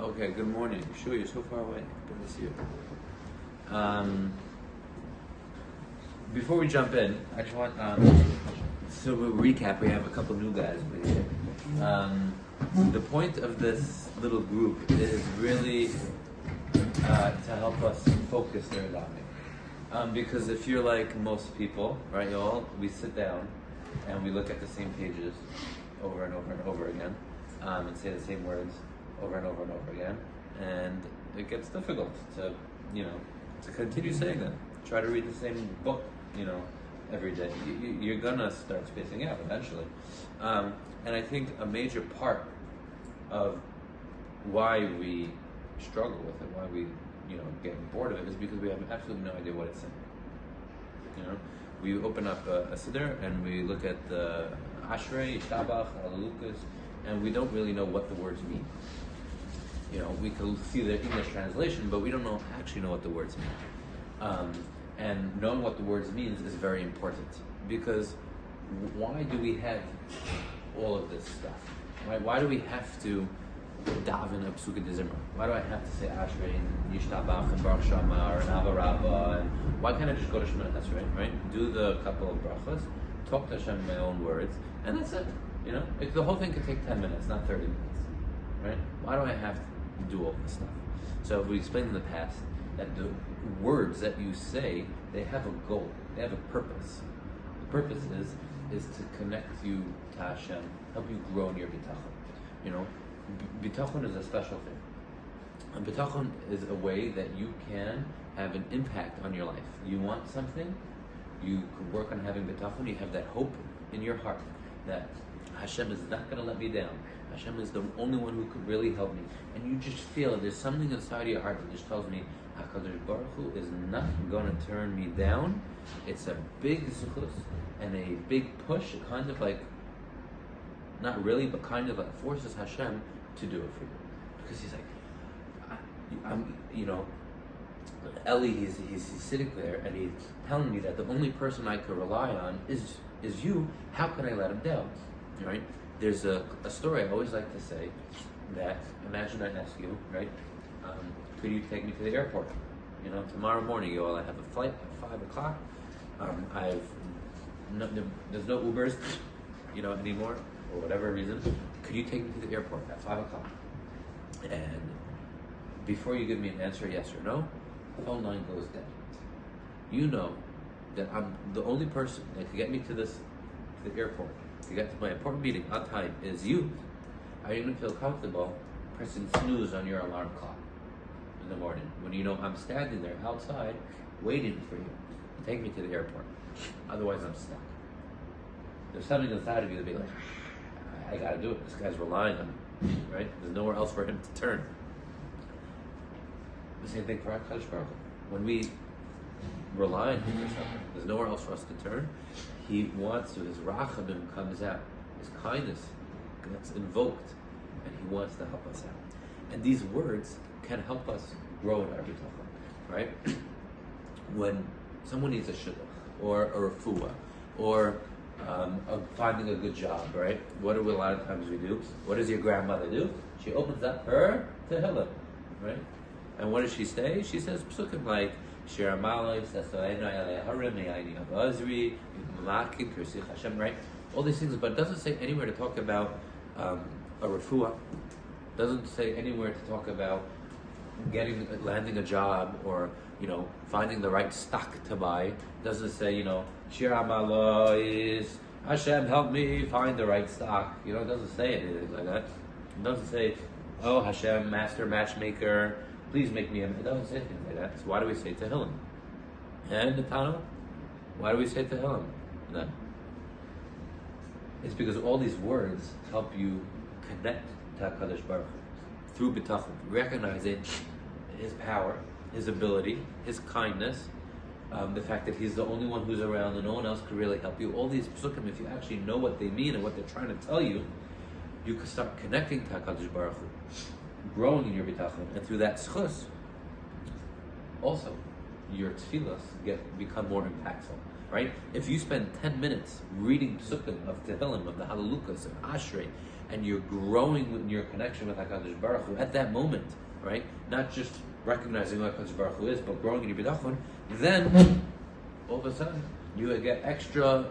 Okay, good morning. Sure, you're so far away. Good to see you. Before we jump in, I just want so we'll recap. We have a couple new guys. The point of this little group is really to help us focus their learning. Because if you're like most people, right, y'all, we sit down and we look at the same pages over and over and over again, and say the same words over and over and over again, and it gets difficult to continue saying them. Try to read the same book, every day. You're gonna start spacing out eventually. And I think a major part of why we struggle with it, why we get bored of it, is because we have absolutely no idea what it's saying. We open up a siddur and we look at the Ashrei, Yishtabach, Hallelujahs, and we don't really know what the words mean. We can see the English translation, but we don't actually know what the words mean. And knowing what the words means is very important, because why do we have all of this stuff? Right? Why do we have to daven a Psuke de Zimra? Why do I have to say Ashrei and Yishtabach and Baruch Shama and Abba Rabba? And why can't I just go to Shemona Esrei, right? Do the couple of brachas, talk to Hashem in my own words, and that's it. The whole thing could take 10 minutes, not 30 minutes, right? Why do I have to do all this stuff? So we explained in the past that the words that you say, they have a goal, they have a purpose. The purpose is to connect you to Hashem, help you grow in your bitachon. Bitachon is a special thing. And bitachon is a way that you can have an impact on your life. You want something, you could work on having bitachon, you have that hope in your heart that Hashem is not going to let me down. Hashem is the only one who could really help me. And you just feel there's something inside your heart that just tells me HaKadosh Baruch Hu is not going to turn me down. It's a big zechus and a big push, kind of like, not really, but kind of like forces Hashem to do it for you. Because he's like, Eli, he's sitting there and he's telling me that the only person I could rely on is you. How can I let him down? Right? There's a story I always like to say that, imagine I ask you, right, could you take me to the airport? Tomorrow morning, I have a flight at 5 o'clock. There's no Ubers, anymore, for whatever reason. Could you take me to the airport at 5 o'clock? And before you give me an answer, yes or no, the phone line goes dead. You know that I'm the only person that can get me to the airport, to get to my important meeting on time, is you. Are you going to feel comfortable pressing snooze on your alarm clock in the morning when I'm standing there outside waiting for you to take me to the airport? Otherwise, I'm stuck. There's something inside of you that be like, I got to do it. This guy's relying on me, right? There's nowhere else for him to turn. The same thing for HaKadosh Baruch Hu. When we rely on him for something, there's nowhere else for us to turn. He wants to, his rachamim comes out, his kindness gets invoked, and he wants to help us out. And these words can help us grow in our bitachon, right? When someone needs a shidduch, or a refuah, or finding a good job, right? What do a lot of times we do? What does your grandmother do? She opens up her Tefillah, right? And what does she say? She says psukim like Shir Amalek, Sasoenu Elei Harim, Me'ayni Abazri, Malakim, Kirsich Hashem, right? All these things, but it doesn't say anywhere to talk about a refuah. Doesn't say anywhere to talk about landing a job, or finding the right stock to buy. Doesn't say Shir Amalek, Hashem help me find the right stock. It doesn't say anything like that. It doesn't say, oh Hashem, master matchmaker, please make me it doesn't say anything like that. So why do we say Tehillim? And the Tana, why do we say Tehillim? No. It's because all these words help you connect to HaKadosh Baruch Hu through bitachon, recognizing his power, his ability, his kindness, the fact that he's the only one who's around and no one else could really help you. All these psukim, if you actually know what they mean and what they're trying to tell you, you can start connecting to HaKadosh Baruch Hu, growing in your bitachon, and through that schus, also your tefillas become more impactful, right? If you spend 10 minutes reading psukim of Tehillim, of the Hallelujahs, of Ashrei, and you're growing in your connection with HaKadosh Baruch Hu at that moment, right? Not just recognizing who HaKadosh Baruch Hu is, but growing in your bitachon, then all of a sudden you get extra,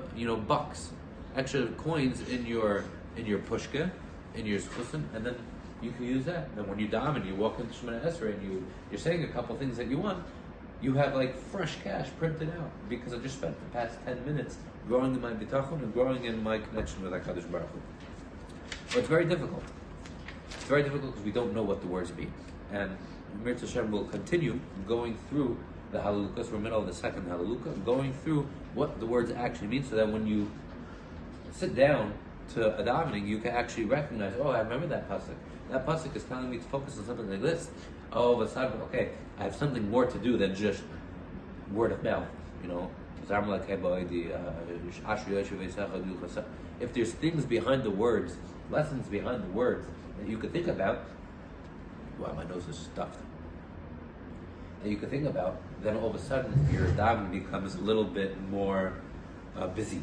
bucks, extra coins in your pushka, in your zchusim, and then you can use that. And when you daven, you walk into Shemona Esrei and you're saying a couple things that you want, you have like fresh cash printed out because I just spent the past 10 minutes growing in my bitachon and growing in my connection with HaKadosh Baruch Hu. But it's very difficult. It's very difficult because we don't know what the words mean. And Mirza Hashem will continue going through the Halalukas. We're in the middle of the second Halaluka, going through what the words actually mean, so that when you sit down to a davening, you can actually recognize, oh, I remember that pasuk. That pasuk is telling me to focus on something like this. Oh, but okay, I have something more to do than just word of mouth, If there's things behind the words, lessons behind the words that you could think about, wow, my nose is stuffed. That you could think about, then all of a sudden your davening becomes a little bit more busy,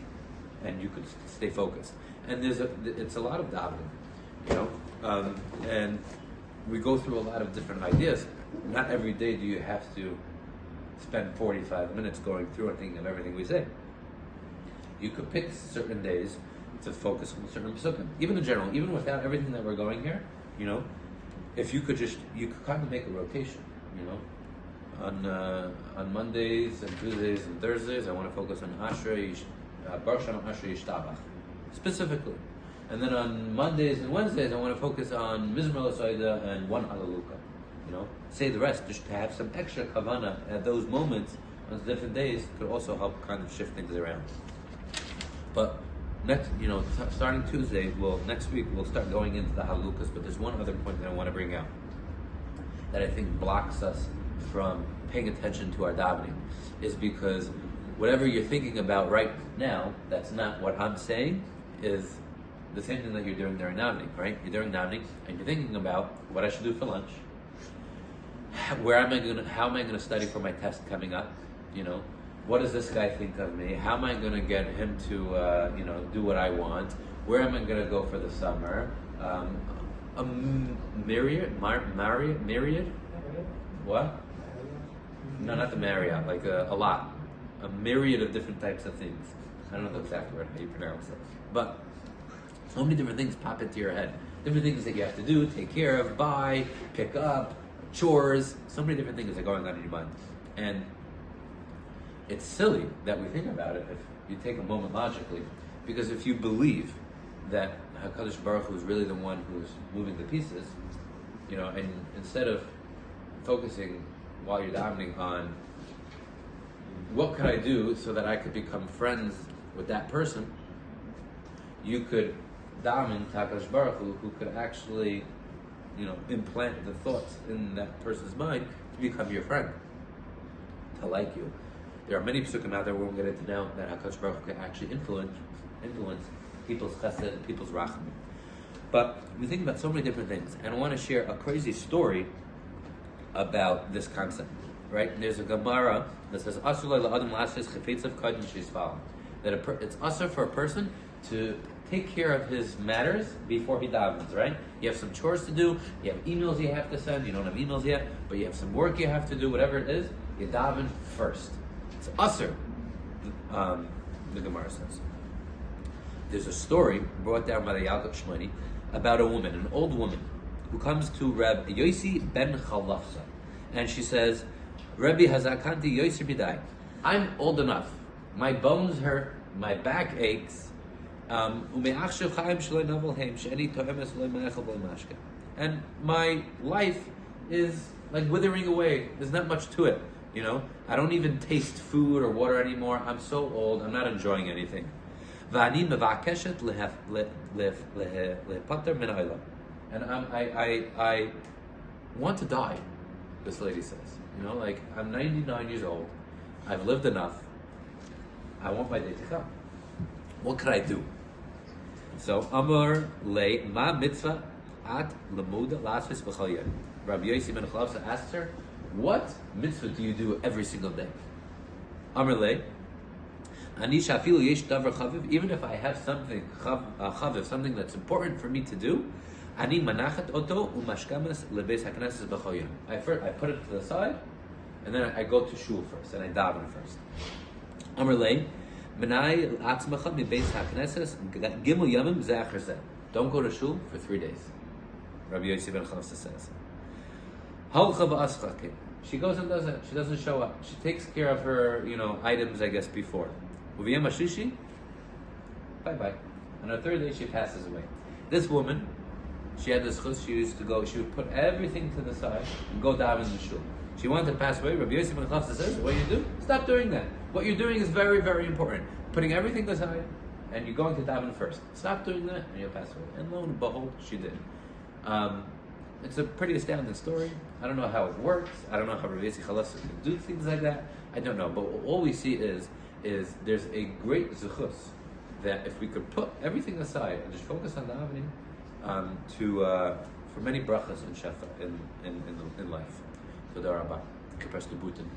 and you could stay focused. And it's a lot of davening, and we go through a lot of different ideas. Not every day do you have to spend 45 minutes going through and thinking of everything we say. You could pick certain days to focus on certain pasukim. Even in general, even without everything that we're going here, if you could kind of make a rotation, on Mondays and Tuesdays and Thursdays, I want to focus on Baruch Shem Ashrei Yishtabach, specifically. And then on Mondays and Wednesdays, I want to focus on Mizmor L'Soida and one Halaluka. Say the rest, just to have some extra kavana at those moments on different days could also help kind of shift things around. But next, starting Tuesday, next week we'll start going into the Halalukas. But there's one other point that I want to bring out that I think blocks us from paying attention to our davening, is because whatever you're thinking about right now, that's not what I'm saying, is the same thing that you're doing during davening, right? You're doing davening and you're thinking about what I should do for lunch. How am I going to study for my test coming up? What does this guy think of me? How am I going to get him to do what I want? Where am I going to go for the summer? A myriad? What? No, not the Marriott, like a lot. A myriad of different types of things. I don't know the exact word, how you pronounce it. But so many different things pop into your head. Different things that you have to do, take care of, buy, pick up, chores. So many different things are going on in your mind. And it's silly that we think about it if you take a moment logically. Because if you believe that HaKadosh Baruch Hu is really the one who's moving the pieces, and instead of focusing while you're davening on what could I do so that I could become friends with that person, you could daven to HaKadosh Baruch Hu, who could actually, implant the thoughts in that person's mind to become your friend, to like you. There are many psukim out there we won't get into now that HaKadosh Baruch Hu can actually influence people's chesed and people's racham. But we think about so many different things, and I want to share a crazy story about this concept. Right? There's a Gemara that says that it's asur for a person to take care of his matters before he davens, right? You have some chores to do, you have emails you have to send, you don't have emails yet, but you have some work you have to do, whatever it is, you daven first. It's asur, the Gemara says. There's a story brought down by the Yalkut Shmoni about a woman, an old woman, who comes to Reb Yosi ben Chalafsa, and she says, Rebbe Hazakanti Yosi Bidai, I'm old enough, my bones hurt, my back aches, and my life is like withering away. There's not much to it, I don't even taste food or water anymore. I'm so old, I'm not enjoying anything. And I want to die, this lady says. I'm 99 years old, I've lived enough, I want my day to come. What could I do? So, Amar le ma mitzvah at lemuda lasvis b'chal yom. Rabbi Yosi ben Chalafsa asks her, what mitzvah do you do every single day? Amar le Even if I have something chaviv, something that's important for me to do, I put it to the side, and then I go to shul first, and I daven first. Don't go to shul for 3 days. Rabbi Yossi ben Chavsa says. She goes and does it. She doesn't show up. She takes care of her, items, I guess, before. Bye-bye. On her 3rd day, she passes away. This woman, she had this chus, she would put everything to the side and go daven in the shul. She wanted to pass away. Rabbi Yossi ben Chavsa says, what you do? Stop doing that. What you're doing is very, very important. Putting everything aside, and you're going to daven first. Stop doing that, and you'll pass away. And lo and behold, she did. It's a pretty astounding story. I don't know how it works. I don't know how Rabbi Yossi Chalasa can do things like that. I don't know. But all we see is there's a great zuchus that if we could put everything aside and just focus on davening, for many brachas and shefa in life. So there are about Kapitel Butin.